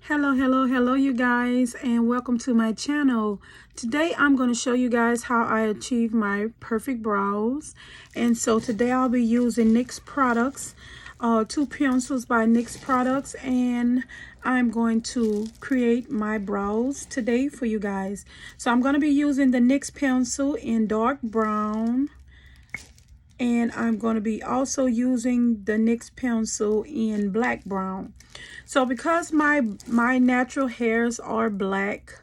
Hello you guys, and welcome to my channel. Today I'm going to show you guys how I achieve my perfect brows. And so today I'll be using NYX products, two pencils by NYX products, and I'm going to create my brows today for you guys. So I'm going to be using the NYX pencil in dark brown, and I'm going to be also using the NYX pencil in black brown. So because my natural hairs are black,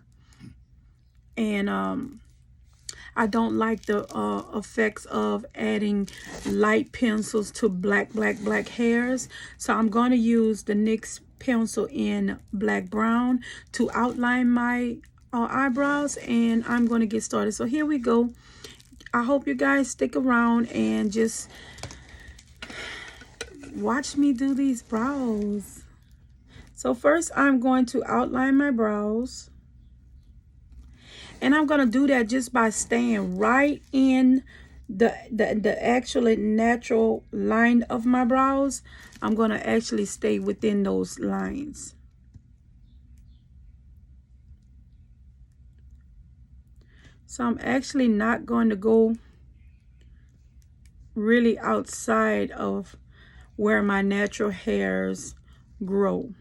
and I don't like the effects of adding light pencils to black hairs, so I'm going to use the NYX pencil in black brown to outline my eyebrows, and I'm going to get started. So here we go. I hope you guys stick around and just watch me do these brows. So first I'm going to outline my brows, and I'm going to do that just by staying right in the actual natural line of my brows. I'm going to actually stay within those lines. So I'm actually not going to go really outside of where my natural hairs grow.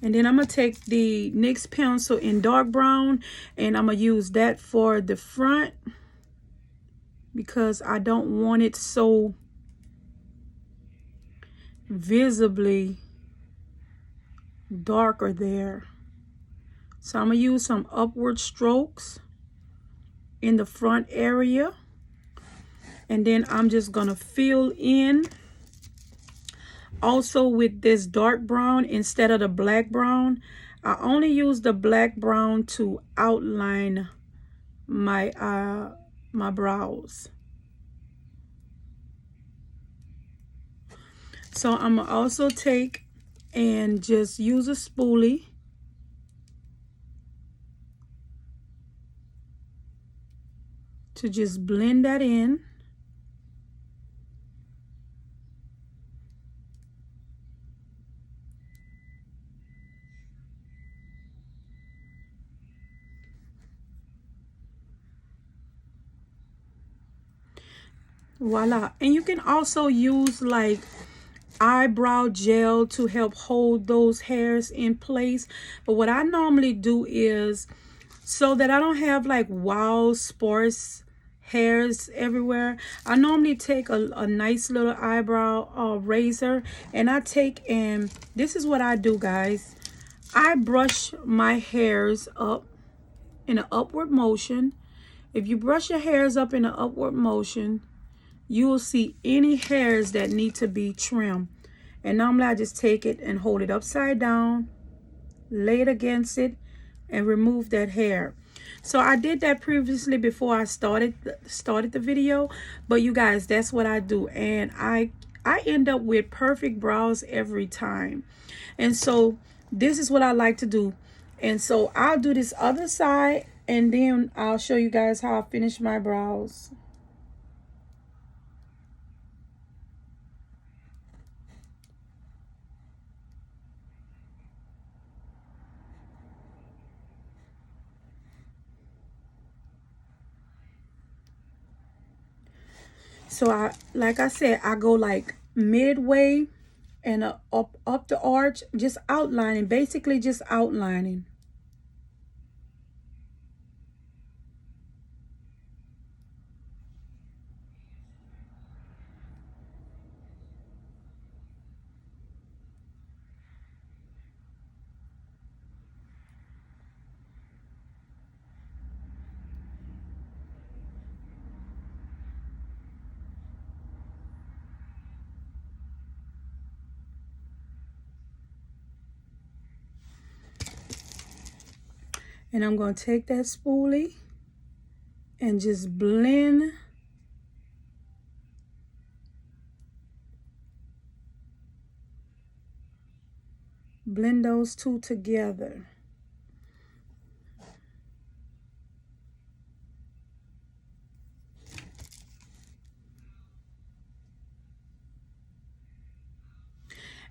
And then I'm going to take the NYX pencil in dark brown, and I'm going to use that for the front because I don't want it so visibly darker there. So I'm going to use some upward strokes in the front area, and then I'm just going to fill in also with this dark brown instead of the black brown. I only use the black brown to outline my my brows. So I'm gonna also take and just use a spoolie to just blend that in. Voila. And you can also use like eyebrow gel to help hold those hairs in place. But what I normally do is, so that I don't have like wild sparse hairs everywhere, I normally take a nice little eyebrow razor, and I take, and this is what I do, guys. I brush my hairs up in an upward motion. If you brush your hairs up in an upward motion, you will see any hairs that need to be trimmed. And normally I just take it and hold it upside down, lay it against it, and remove that hair. So I did that previously before I started the video, but you guys, that's what I do, and I end up with perfect brows every time. And so this is what I like to do. And so I'll do this other side, and then I'll show you guys how I finish my brows. So like I said, I go like midway and up the arch, just outlining, basically just outlining. And I'm going to take that spoolie and just blend those two together.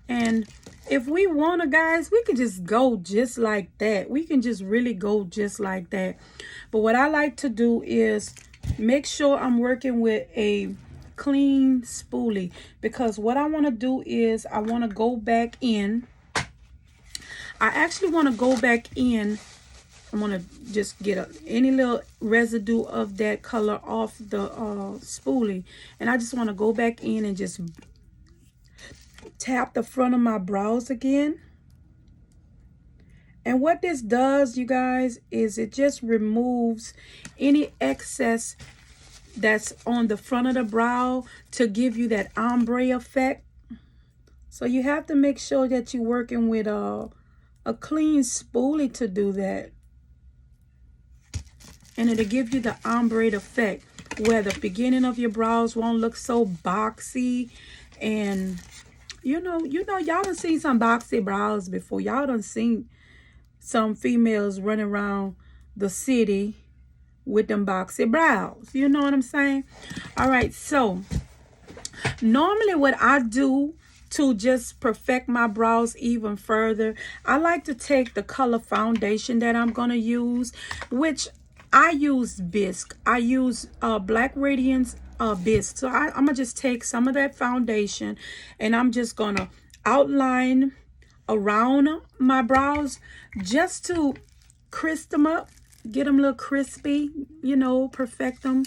And if we want to, guys, we can just go just like that. We can just really go just like that. But what I like to do is make sure I'm working with a clean spoolie, because what I want to do is I want to go back in. I actually want to go back in. I want to just get any little residue of that color off the spoolie, and I just want to go back in and just tap the front of my brows again. And what this does, you guys, is it just removes any excess that's on the front of the brow to give you that ombre effect. So you have to make sure that you're working with a clean spoolie to do that. And it'll give you the ombre effect, where the beginning of your brows won't look so boxy. And you know, y'all done seen some boxy brows before. Y'all done seen some females running around the city with them boxy brows. You know what I'm saying? All right, so normally what I do to just perfect my brows even further, I like to take the color foundation that I'm going to use, which I use Bisque. I use Black Radiance Bisque. So I'm going to just take some of that foundation and I'm just going to outline around my brows just to crisp them up, get them a little crispy, you know, perfect them,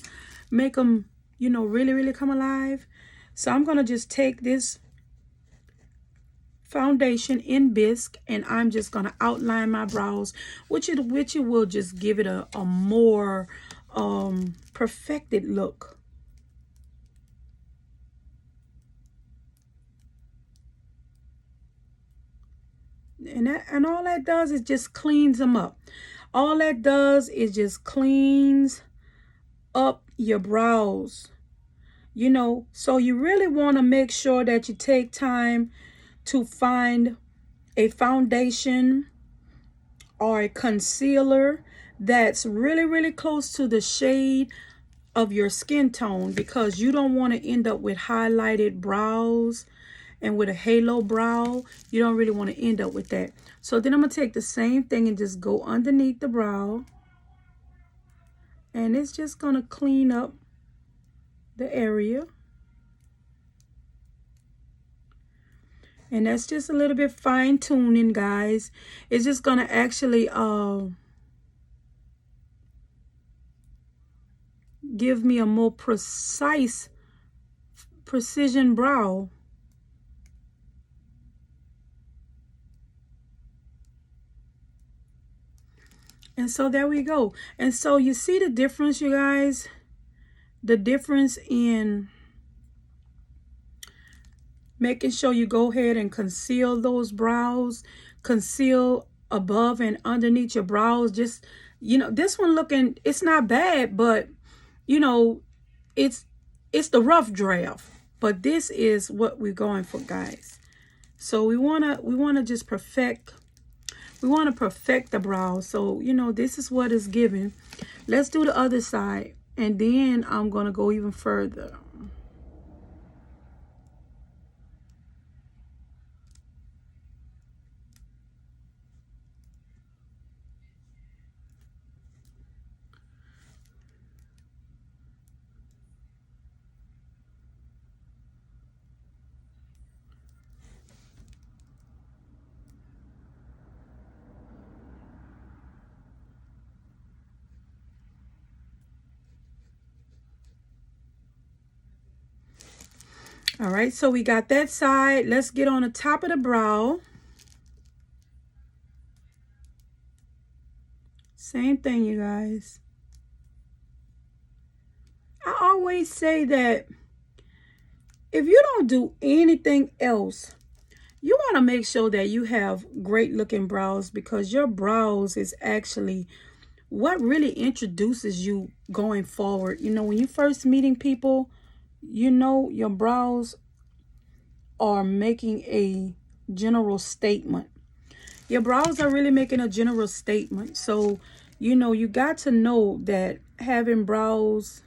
make them, you know, really, really come alive. So I'm going to just take this foundation in Bisque and I'm just going to outline my brows, which it will just give it a more perfected look. And all that does is just cleans them up. All that does is just cleans up your brows. You know, so you really want to make sure that you take time to find a foundation or a concealer that's really, really close to the shade of your skin tone, because you don't want to end up with highlighted brows and with a halo brow. You don't really want to end up with that. So then I'm going to take the same thing and just go underneath the brow. And it's just going to clean up the area. And that's just a little bit fine tuning, guys. It's just going to actually give me a more precision brow. And so there we go. And so you see the difference, you guys? The difference in making sure you go ahead and conceal those brows. Conceal above and underneath your brows. Just, you know, this one looking, it's not bad, but, you know, it's the rough draft. But this is what we're going for, guys. So we wanna just perfect. We want to perfect the brows. So, you know, this is what is given. Let's do the other side. And then I'm going to go even further. All right, so we got that side. Let's get on the top of the brow. Same thing, you guys. I always say that if you don't do anything else, you want to make sure that you have great looking brows, because your brows is actually what really introduces you going forward. You know, when you first meeting people, you know, your brows are making a general statement. Your brows are really making a general statement. So, you know, you got to know that having brows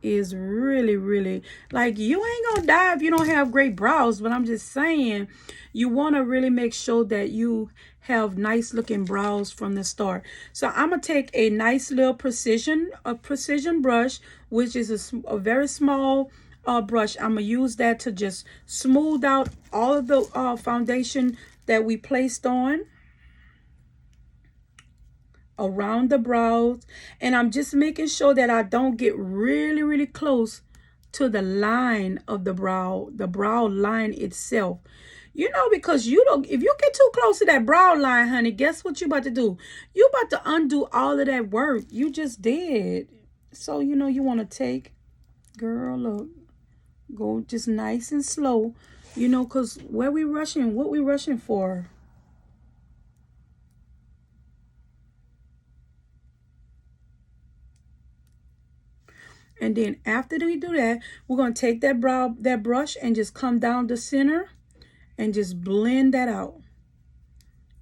is really, really, like, you ain't gonna die if you don't have great brows, but I'm just saying you want to really make sure that you have nice looking brows from the start. So I'm gonna take a nice little precision brush, which is a very small brush. I'm gonna use that to just smooth out all of the foundation that we placed on around the brows, and I'm just making sure that I don't get really, really close to the line of the brow line itself. You know, because you don't, if you get too close to that brow line, honey, guess what you about to do? You about to undo all of that work you just did. So, you know, you want to take, girl, look, go just nice and slow, you know, because what we rushing for? And then after we do that, we're going to take that brush and just come down the center and just blend that out.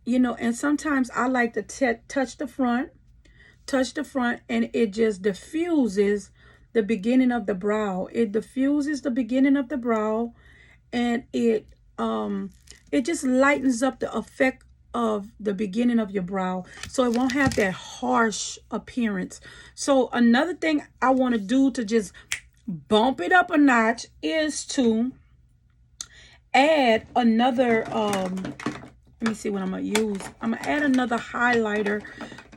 You know, and sometimes I like to touch the front, and it just diffuses the beginning of the brow. It diffuses the beginning of the brow, and it just lightens up the effect of the beginning of your brow, so it won't have that harsh appearance. So another thing I want to do to just bump it up a notch is to add another let me see what I'm gonna use. I'm gonna add another highlighter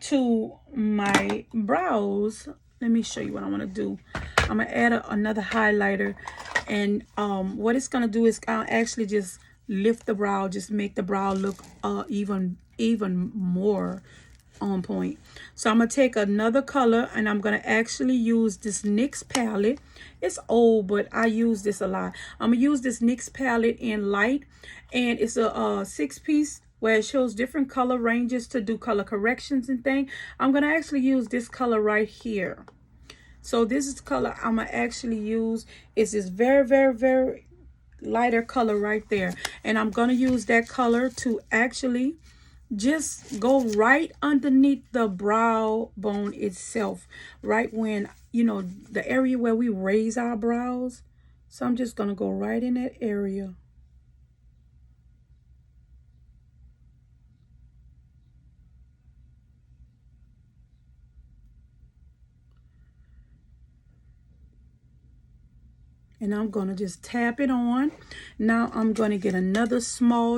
to my brows. Let me show you what I want to do. I'm gonna add another highlighter, and what it's gonna do is actually just lift the brow, just make the brow look even more on point. So I'm gonna take another color, and I'm gonna actually use this NYX palette. It's old, but I use this a lot. I'm gonna use this NYX palette in light, and it's a 6-piece where it shows different color ranges to do color corrections and things. I'm gonna actually use this color right here. So this is the color I'm gonna actually use. It's this very, very, very lighter color right there, and I'm gonna use that color to actually just go right underneath the brow bone itself, right when, you know, the area where we raise our brows. So I'm just gonna go right in that area. And I'm gonna just tap it on. Now I'm gonna get another small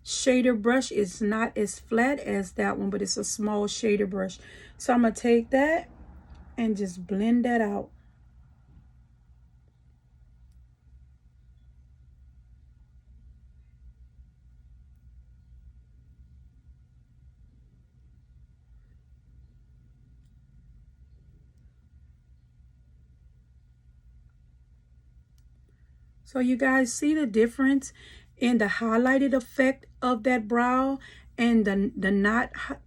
shader brush. It's not as flat as that one, but it's a small shader brush. So I'm gonna take that and just blend that out. So you guys see the difference in the highlighted effect of that brow and the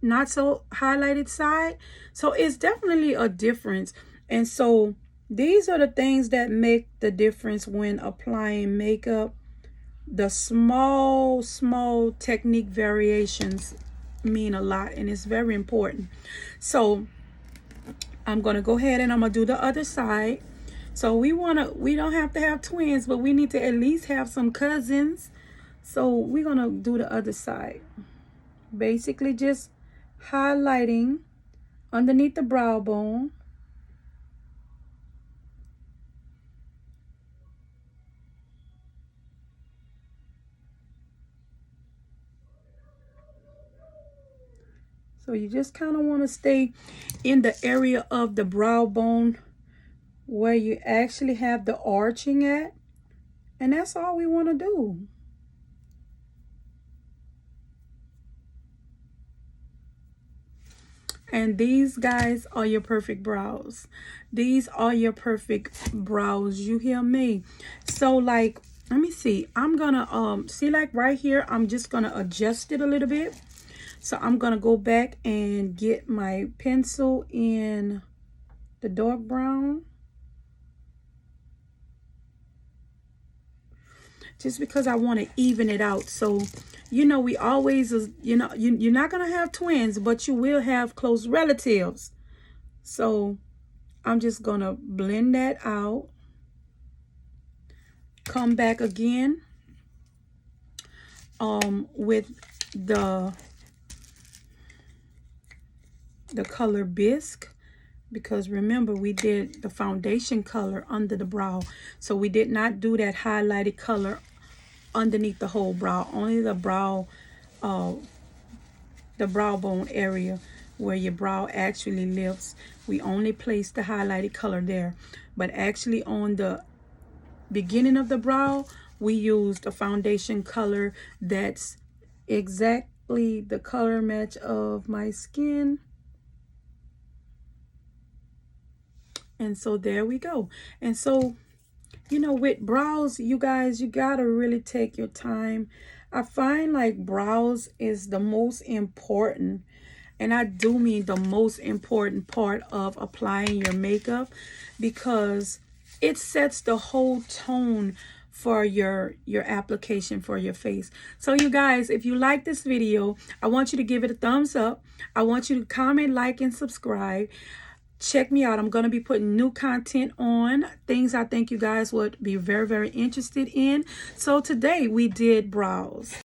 not so highlighted side. So it's definitely a difference. And so these are the things that make the difference when applying makeup. The small technique variations mean a lot, and it's very important. So I'm gonna go ahead and I'm gonna do the other side. So we don't have to have twins, but we need to at least have some cousins. So we're gonna do the other side. Basically just highlighting underneath the brow bone. So you just kind of want to stay in the area of the brow bone where you actually have the arching at, and that's all we want to do. And these guys are your perfect brows. These are your perfect brows, you hear me? So like, let me see, I'm gonna see, like right here, I'm just gonna adjust it a little bit. So I'm gonna go back and get my pencil in the dark brown, just because I want to even it out. So, you know, we always, you know, you're not going to have twins, but you will have close relatives. So I'm just gonna blend that out. Come back again with the color Bisque, because remember we did the foundation color under the brow, so we did not do that highlighted color underneath the whole brow, only the brow bone area where your brow actually lifts. We only placed the highlighted color there, but actually on the beginning of the brow we used a foundation color that's exactly the color match of my skin. And so there we go. And so, you know, with brows, you guys, you gotta really take your time. I find like brows is the most important, and I do mean the most important part of applying your makeup, because it sets the whole tone for your application for your face. So you guys, if you like this video, I want you to give it a thumbs up. I want you to comment, like, and subscribe. Check me out. I'm going to be putting new content on, things I think you guys would be very, very interested in. So today we did brows.